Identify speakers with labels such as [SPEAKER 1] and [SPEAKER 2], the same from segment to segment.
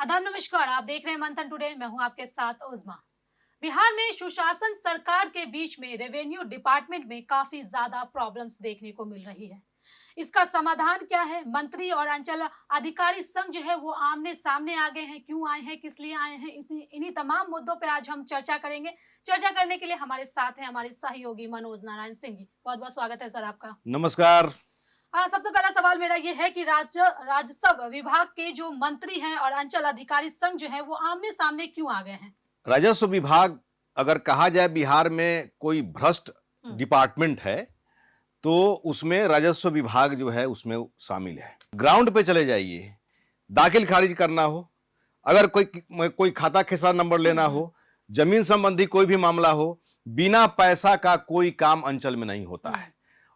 [SPEAKER 1] आदाब नमस्कार, आप देख रहे हैं मंथन टुडे। मैं हूं आपके साथ उज़मा। बिहार में सुशासन सरकार के बीच में रेवेन्यू डिपार्टमेंट में काफी ज्यादा प्रॉब्लम्स देखने को मिल रही है। इसका समाधान क्या है? मंत्री और अंचल अधिकारी संघ जो है वो आमने सामने आ गए हैं। क्यों आए हैं, किस लिए आए हैं, इन्हीं तमाम मुद्दों पर आज हम चर्चा करेंगे। चर्चा करने के लिए हमारे साथ हैं हमारे सहयोगी मनोज नारायण सिंह जी। बहुत बहुत स्वागत है सर आपका।
[SPEAKER 2] नमस्कार।
[SPEAKER 1] हाँ, सबसे पहला सवाल मेरा ये है कि राजस्व विभाग के जो मंत्री हैं और अंचल अधिकारी संघ जो है वो आमने सामने क्यों आ गए हैं?
[SPEAKER 2] राजस्व विभाग, अगर कहा जाए बिहार में कोई भ्रष्ट डिपार्टमेंट है तो उसमें राजस्व विभाग जो है उसमें शामिल है। ग्राउंड पे चले जाइए, दाखिल खारिज करना हो, अगर कोई खाता खेसरा नंबर लेना हो, जमीन संबंधी कोई भी मामला हो, बिना पैसा का कोई काम अंचल में नहीं होता है।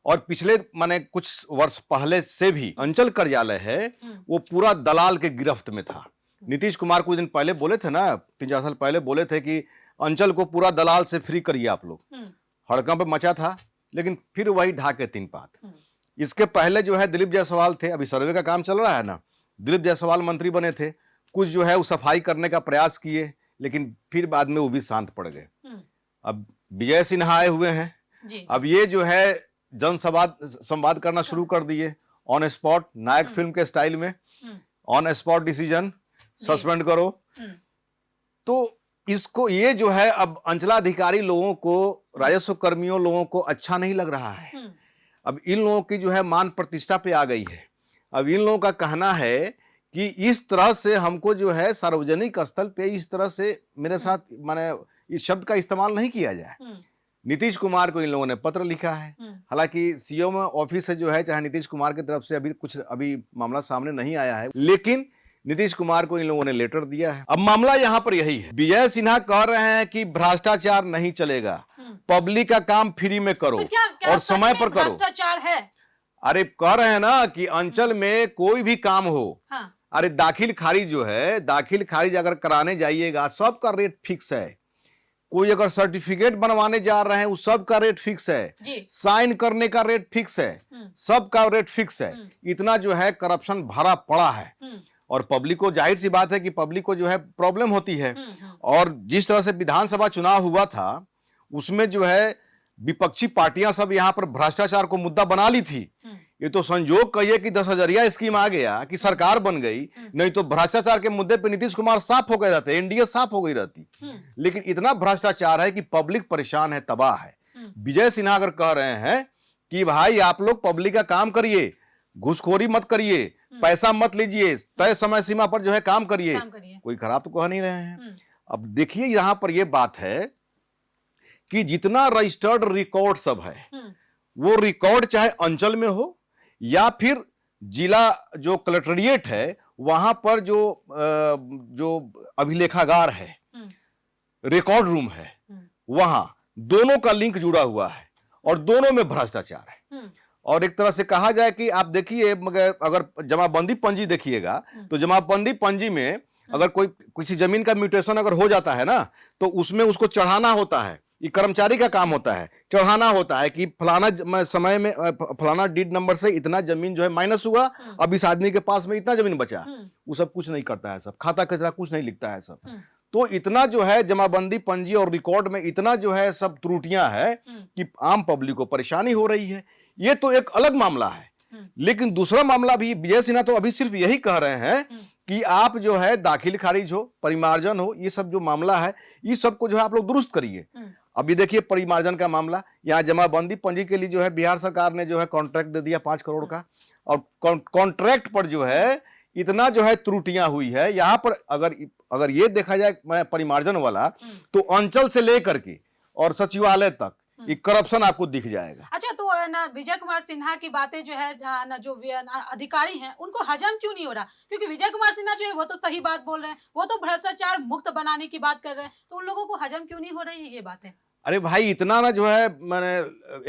[SPEAKER 2] और पिछले माने कुछ वर्ष पहले से भी अंचल कार्यालय है वो पूरा दलाल के गिरफ्त में था। नीतीश कुमार कुछ दिन पहले बोले थे ना, 3-4 साल पहले बोले थे कि अंचल को पूरा दलाल से फ्री करिए आप लोग। हड़कंप पे मचा था, लेकिन फिर वही ढाके तीन पात। इसके पहले जो है दिलीप जायसवाल थे, अभी सर्वे का काम चल रहा है ना, दिलीप जायसवाल मंत्री बने थे। कुछ जो है वो सफाई करने का प्रयास किए, लेकिन फिर बाद में वो भी शांत पड़ गए। अब विजय सिन्हा आए हुए हैं। अब ये जो है संवाद करना शुरू कर दिए ऑन स्पॉट, नायक फिल्म के स्टाइल में। ऑन स्पॉट डिसीजन, सस्पेंड करो। तो इसको ये जो है अब अंचलाधिकारी लोगों को, राजस्व कर्मियों लोगों को अच्छा नहीं लग रहा है। अब इन लोगों की जो है मान प्रतिष्ठा पे आ गई है। अब इन लोगों का कहना है कि इस तरह से हमको जो है सार्वजनिक स्थल पे इस तरह से मेरे साथ माने इस शब्द का इस्तेमाल नहीं किया जाए। नीतीश कुमार को इन लोगों ने पत्र लिखा है। हालांकि सीएम ऑफिस से जो है, चाहे नीतीश कुमार की तरफ से अभी मामला सामने नहीं आया है, लेकिन नीतीश कुमार को इन लोगों ने लेटर दिया है। अब मामला यहां पर यही है। विजय सिन्हा कह रहे हैं कि भ्रष्टाचार नहीं चलेगा, पब्लिक का काम फ्री में करो
[SPEAKER 1] तो क्या
[SPEAKER 2] और समय पर करो।
[SPEAKER 1] भ्रष्टाचार है?
[SPEAKER 2] अरे कह रहे हैं ना कि अंचल में कोई भी काम हो, अरे दाखिल खारिज जो है, दाखिल खारिज अगर कराने जाइएगा सबका रेट फिक्स है। कोई अगर सर्टिफिकेट बनवाने जा रहे हैं उस सब का रेट फिक्स है, साइन करने का रेट फिक्स है, सबका रेट फिक्स है। इतना जो है करप्शन भरा पड़ा है और पब्लिक को, जाहिर सी बात है कि पब्लिक को जो है प्रॉब्लम होती है। और जिस तरह से विधानसभा चुनाव हुआ था उसमें जो है विपक्षी पार्टियां सब यहां पर भ्रष्टाचार को मुद्दा बना ली थी। ये तो संजोग कहिए कि 10,000 स्कीम आ गया कि सरकार बन गई, नहीं तो भ्रष्टाचार के मुद्दे पे नीतीश कुमार साफ हो गए रहते, एनडीए साफ हो गई रहती। लेकिन इतना भ्रष्टाचार है कि पब्लिक परेशान है, तबाह है। विजय सिन्हा अगर कह रहे हैं कि भाई आप लोग पब्लिक का काम करिए, घूसखोरी मत करिए, पैसा मत लीजिए, तय समय सीमा पर जो है काम करिए, कोई खराब तो कह नहीं रहे हैं। अब देखिए यहां पर यह बात है कि जितना रजिस्टर्ड रिकॉर्ड सब है, वो रिकॉर्ड चाहे अंचल में हो या फिर जिला जो कलेक्ट्रेट है वहां पर जो अभिलेखागार है, रिकॉर्ड रूम है, वहां दोनों का लिंक जुड़ा हुआ है और दोनों में भ्रष्टाचार है। और एक तरह से कहा जाए कि आप देखिए, मगर अगर जमाबंदी पंजी देखिएगा तो जमाबंदी पंजी में अगर कोई किसी जमीन का म्यूटेशन अगर हो जाता है ना, तो उसमें उसको चढ़ाना होता है। ये कर्मचारी का काम होता है, चढ़ाना होता है कि फलाना समय में फलाना डीड नंबर से इतना जमीन जो है माइनस हुआ, अब इस आदमी के पास में इतना जमीन बचा। वो सब कुछ नहीं करता है, सब खाता कचरा कुछ नहीं लिखता है सब। तो इतना जो है जमाबंदी पंजी और रिकॉर्ड में इतना जो है सब त्रुटियां है कि आम पब्लिक को परेशानी हो रही है। ये तो एक अलग मामला है। लेकिन दूसरा मामला भी, विजय सिन्हा तो अभी सिर्फ यही कह रहे हैं कि आप जो है दाखिल खारिज हो, परिमार्जन हो, ये सब जो मामला है, इस सब को जो है आप लोग दुरुस्त करिए। अभी देखिए परिमार्जन का मामला, यहाँ जमाबंदी पंजी के लिए जो है बिहार सरकार ने जो है कॉन्ट्रैक्ट दे दिया 5 करोड़ का, और कॉन्ट्रैक्ट पर जो है इतना जो है त्रुटियां हुई है। यहाँ पर अगर ये देखा जाए परिमार्जन वाला, तो अंचल से लेकर के और सचिवालय तक ये करप्शन आपको दिख जाएगा।
[SPEAKER 1] अच्छा, तो ना विजय कुमार सिन्हा की बातें जो है ना, जो अधिकारी हैं उनको हजम क्यों नहीं हो रहा? क्योंकि विजय कुमार सिन्हा जो है वो तो सही बात बोल रहे हैं, वो तो भ्रष्टाचार मुक्त बनाने की बात कर रहे हैं, तो उन लोगों को हजम क्यों नहीं हो रही है ये बातें?
[SPEAKER 2] अरे भाई इतना ना जो है, मैंने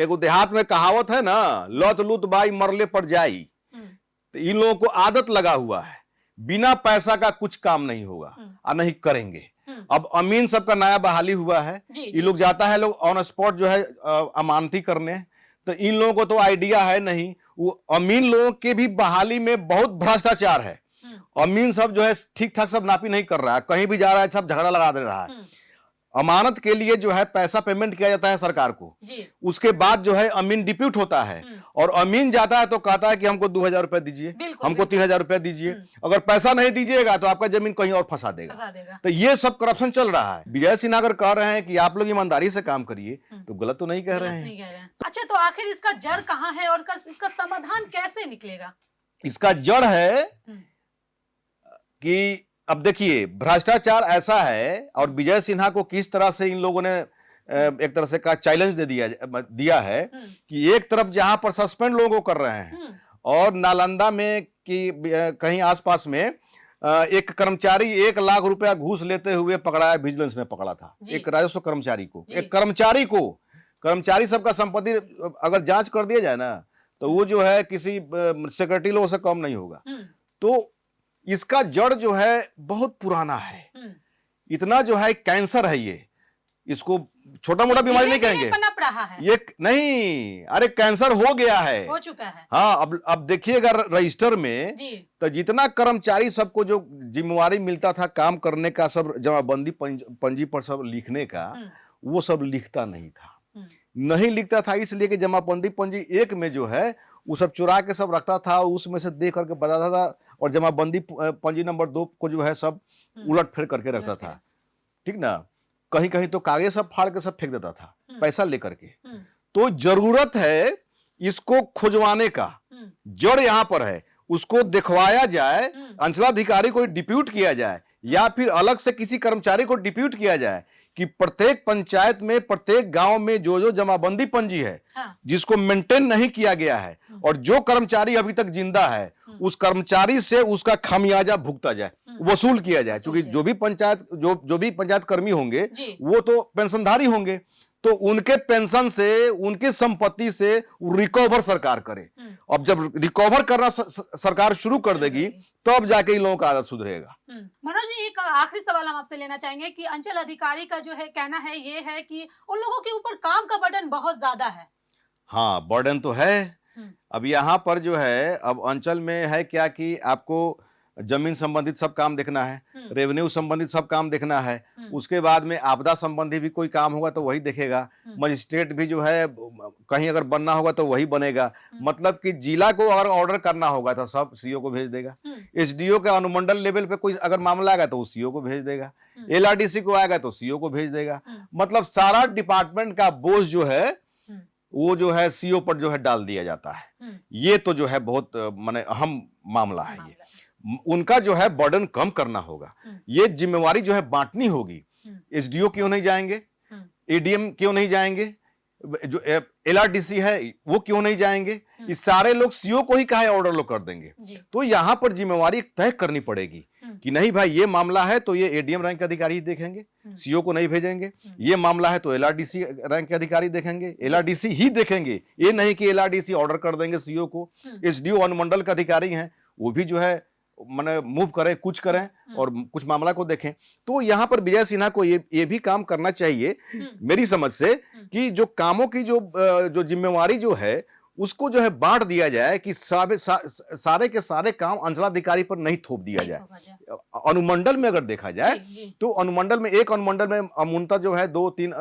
[SPEAKER 2] एक देहात में कहावत है ना, लौत लूत बाई मरले पर जाई। तो इन लोगों को आदत लगा हुआ है, बिना पैसा का कुछ काम नहीं होगा और नहीं करेंगे। अब अमीन सबका नया बहाली हुआ है, ये लोग जाता है लोग ऑन स्पॉट जो है अमानती करने, तो इन लोगों को तो आइडिया है नहीं। वो अमीन लोगों के भी बहाली में बहुत भ्रष्टाचार है अमीन सब जो है ठीक ठाक सब नापी नहीं कर रहा है, कहीं भी जा रहा है सब झगड़ा लगा दे रहा है। अमानत के लिए जो है पैसा पेमेंट किया जाता है सरकार को जी। उसके बाद जो है अमीन डिप्यूट होता है और अमीन जाता है तो कहता है कि हमको 2,000 रुपए दीजिए, हमको 3,000 रुपए दीजिए। अगर पैसा नहीं दीजिएगा तो आपका जमीन कहीं और फंसा देगा। तो ये सब करप्शन चल रहा है। विजय सिन्हा अगर कह रहे हैं कि आप लोग ईमानदारी से काम करिए तो गलत तो नहीं कह रहे हैं।
[SPEAKER 1] अच्छा, तो आखिर इसका जड़ कहाँ है और इसका समाधान कैसे निकलेगा?
[SPEAKER 2] इसका जड़ है कि अब देखिए भ्रष्टाचार ऐसा है और विजय सिन्हा को किस तरह से इन लोगों ने एक तरह से का चैलेंज दे दिया है कि एक तरफ जहां पर सस्पेंड लोगों को कर रहे हैं और नालंदा में कि कहीं आसपास में एक कर्मचारी 1 लाख रुपया घूस लेते हुए पकड़ा है, विजिलेंस ने पकड़ा था एक राजस्व कर्मचारी को। एक कर्मचारी सबका संपत्ति अगर जांच कर दिया जाए ना तो वो जो है किसी सेक्रेटरी लोगों से कम नहीं होगा। तो इसका जड़ जो है बहुत पुराना है, इतना जो है कैंसर है ये, इसको छोटा मोटा बीमारी नहीं कहेंगे,
[SPEAKER 1] पनप रहा है
[SPEAKER 2] ये नहीं, अरे कैंसर हो गया है,
[SPEAKER 1] हो चुका है।
[SPEAKER 2] हाँ, अब देखिएगा रजिस्टर में तो जितना कर्मचारी सबको जो जिम्मेवारी मिलता था काम करने का, सब जमाबंदी पंजी पर सब लिखने का, वो सब लिखता नहीं लिखता था इसलिए कि जमाबंदी पंजी 1 में जो है वो सब चुरा के सब रखता था, उसमें से देख करके बताता था और जमाबंदी पंजी नंबर 2 को जो है सब उलट फेर करके रखता था, ठीक ना। कहीं कहीं तो कागज सब फाड़ के सब फेंक देता था पैसा लेकर के। तो जरूरत है इसको खुजवाने का, जड़ यहां पर है, उसको दिखवाया जाए, अंचलाधिकारी को डिप्यूट किया जाए या फिर अलग से किसी कर्मचारी को डिप्यूट किया जाए कि प्रत्येक पंचायत में, प्रत्येक गांव में जो जमाबंदी पंजी है जिसको मेंटेन नहीं किया गया है और जो कर्मचारी अभी तक जिंदा है उस कर्मचारी से उसका खामियाजा भुगता जाए, वसूल किया जाए। क्योंकि जो भी पंचायत कर्मी होंगे वो तो पेंशनधारी होंगे, तो उनके पेंशन से, उनकी संपत्ति से रिकवर सरकार करे। अब जब रिकवर करना सरकार शुरू कर देगी तब जाके इन लोगों का आदत सुधरेगा।
[SPEAKER 1] मनोज जी, एक आखिरी सवाल हम आपसे लेना चाहेंगे कि अंचल अधिकारी का जो है कहना है ये है कि उन लोगों के ऊपर काम का बर्डन बहुत ज्यादा है।
[SPEAKER 2] हाँ, बर्डन तो है। अब यहाँ पर जो है, अब अंचल में है क्या कि आपको जमीन संबंधित सब काम देखना है, रेवेन्यू संबंधित सब काम देखना है, उसके बाद में आपदा संबंधी भी कोई काम होगा तो वही देखेगा, मजिस्ट्रेट भी जो है कहीं अगर बनना होगा तो वही बनेगा। मतलब कि जिला को अगर ऑर्डर करना होगा तो सब सीओ को भेज देगा, एसडीओ के अनुमंडल लेवल पे कोई अगर मामला आएगा तो वो सीओ को भेज देगा, एलआरडीसी को आएगा तो सीओ को भेज देगा। मतलब सारा डिपार्टमेंट का बोझ जो है वो जो है सीओ पर जो है डाल दिया जाता है। ये तो जो है बहुत माने अहम मामला है। ये उनका जो है बर्डन कम करना होगा, ये जिम्मेवारी जो है बांटनी होगी। एसडीओ क्यों नहीं जाएंगे, एडीएम क्यों नहीं जाएंगे, जो एलआरडीसी है वो क्यों नहीं जाएंगे, इस सारे लोग सीओ को ही कहा ऑर्डर लोग कर देंगे। तो यहां पर जिम्मेवारी तय करनी पड़ेगी कि नहीं भाई ये मामला है तो ये एडीएम रैंक के अधिकारी ही देखेंगे, सीओ को नहीं भेजेंगे। ये मामला है तो एलआरडीसी रैंक के अधिकारी देखेंगे, एलआरडीसी ही देखेंगे, ये नहीं कि एलआरडीसी ऑर्डर कर देंगे सीओ को। एसडीओ अनुमंडल के अधिकारी हैं वो भी जो है माने मूव करें, कुछ करें और कुछ मामला को देखें। तो यहाँ पर विजय सिन्हा को ये भी काम करना चाहिए मेरी समझ से कि जो कामों की जो जिम्मेवारी जो है उसको जो है बांट दिया जाए कि सारे के सारे काम अंचलाधिकारी पर नहीं थोप दिया जाए। अनुमंडल में अगर देखा जाए तो अनुमंडल में, एक अनुमंडल में अमूनता जो है 2-3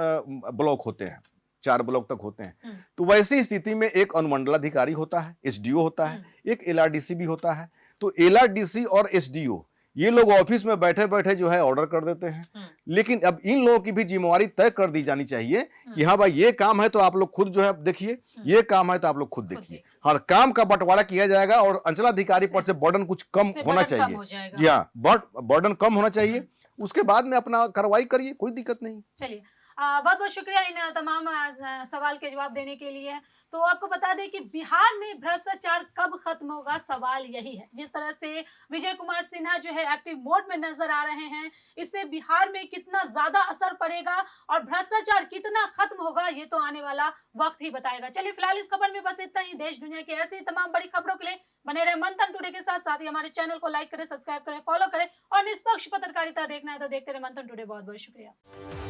[SPEAKER 2] ब्लॉक होते हैं, 4 ब्लॉक तक होते हैं। तो वैसी स्थिति में एक अनुमंडलाधिकारी होता है, एसडीओ होता है, एक एलआरडीसी भी होता है। तो एलआरडीसी और एसडीओ ये लोग ऑफिस में बैठे बैठे जो है ऑर्डर कर देते हैं, लेकिन अब इन लोगों की भी जिम्मेवारी तय कर दी जानी चाहिए कि हाँ भाई ये काम है तो आप लोग खुद जो है देखिए, ये काम है तो आप लोग खुद देखिए। हाँ, काम का बंटवारा किया जाएगा और अंचलाधिकारी पर से बर्डन कुछ कम होना चाहिए। जी हाँ, बर्डन कम होना चाहिए, उसके बाद में अपना कार्रवाई करिए, कोई दिक्कत नहीं।
[SPEAKER 1] चलिए, बहुत बहुत शुक्रिया इन तमाम सवाल के जवाब देने के लिए। तो आपको बता दें कि बिहार में भ्रष्टाचार कब खत्म होगा, सवाल यही है। जिस तरह से विजय कुमार सिन्हा जो है एक्टिव मोड में नजर आ रहे हैं, इससे बिहार में कितना ज्यादा असर पड़ेगा और भ्रष्टाचार कितना खत्म होगा ये तो आने वाला वक्त ही बताएगा। चलिए, फिलहाल इस खबर में बस इतना ही। देश दुनिया की ऐसी तमाम बड़ी खबरों के लिए बने रहे मंथन टुडे के साथ। साथ ही हमारे चैनल को लाइक करें, सब्सक्राइब करें, फॉलो करें और निष्पक्ष पत्रकारिता देखना है तो देखते रहे मंथन टुडे। बहुत बहुत शुक्रिया।